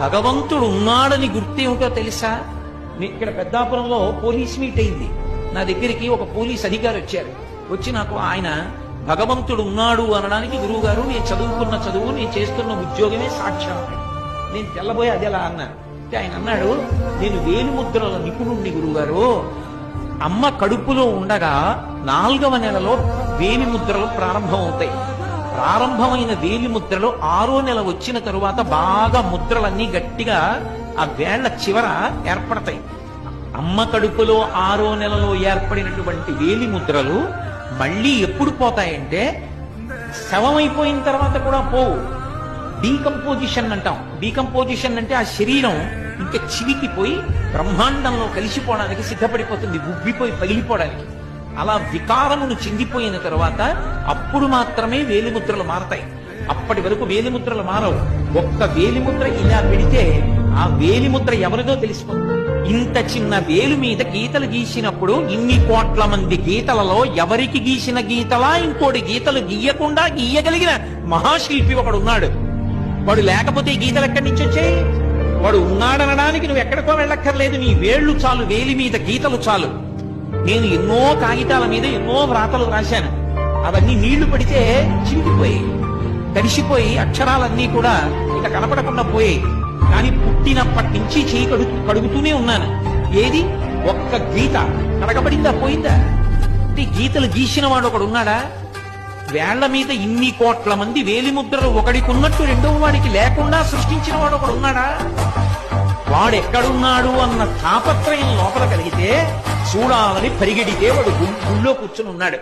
భగవంతుడు ఉన్నాడని గుర్తేమిటో తెలుసా? ఇక్కడ పెద్దాపురంలో పోలీస్ మీట్ అయింది. నా దగ్గరికి ఒక పోలీస్ అధికారి వచ్చారు. వచ్చి నాకు ఆయన భగవంతుడు ఉన్నాడు అనడానికి, గురువు గారు నేను చదువుకున్న చదువు, నేను చేస్తున్న ఉద్యోగమే సాక్ష్యం. నేను తెల్లబోయి అది ఎలా అన్నాను అంటే ఆయన అన్నాడు, నేను వేలిముద్రల నిపుణుణ్ణి గురువుగారు. అమ్మ కడుపులో ఉండగా 4వ నెలలో వేలిముద్రలు ప్రారంభమవుతాయి. ప్రారంభమైన వేలిముద్రలు 6వ నెల వచ్చిన తరువాత బాగా ముద్రలన్నీ గట్టిగా ఆ వేళ్ల చివర ఏర్పడతాయి. అమ్మ కడుపులో 6వ నెలలో ఏర్పడినటువంటి వేలిముద్రలు మళ్ళీ ఎప్పుడు పోతాయంటే శవమైపోయిన తర్వాత కూడా పోవు. డీకంపోజిషన్ అంటాం. డీకంపోజిషన్ అంటే ఆ శరీరం ఇంకా చివికిపోయి బ్రహ్మాండంలో కలిసిపోవడానికి సిద్ధపడిపోతుంది, ఉబ్బిపోయి పగిలిపోవడానికి. అలా వికారమును చెందిపోయిన తరువాత అప్పుడు మాత్రమే వేలిముద్రలు మారతాయి. అప్పటి వరకు వేలిముద్రలు మారవు. ఒక్క వేలిముద్ర ఇలా పెడితే ఆ వేలిముద్ర ఎవరిదో తెలిసిపోతుంది. ఇంత చిన్న వేలు మీద గీతలు గీసినప్పుడు ఇన్ని కోట్ల మంది గీతలలో ఎవరికి గీసిన గీతలా ఇంకోటి గీతలు గీయకుండా గీయగలిగిన మహాశిల్పి ఒకడున్నాడు. వాడు లేకపోతే ఈ గీతలు ఎక్కడి నుంచి వచ్చాయి? వాడు ఉన్నాడనడానికి నువ్వు ఎక్కడికో వెళ్ళక్కర్లేదు. నీ వేళ్లు చాలు, వేలి మీద గీతలు చాలు. నేను ఎన్నో కాగితాల మీద ఎన్నో వ్రాతలు రాశాను. అవన్నీ నీళ్లు పడితే చిరిగిపోయి తడిసిపోయి అక్షరాలన్నీ కూడా ఇక కనపడకుండా పోయాయి. కానీ పుట్టినప్పటి నుంచి చేయి కడుగుతూనే ఉన్నాను. ఏది ఒక్క గీత కడగబడిందా, పోయిందా? అంటే గీతలు గీసిన వాడు ఒకడు ఉన్నాడా? వేళ్ల మీద ఇన్ని కోట్ల మంది వేలిముద్రలు ఒకడికి ఉన్నట్టు రెండవ వాడికి లేకుండా సృష్టించిన వాడు ఒకడు ఉన్నాడా? వాడెక్కడున్నాడు అన్న తాపత్రయం లోపల కలిగితే చూడాలని పరిగెడితే వాడు గుళ్ళో కూర్చుని ఉన్నాడు.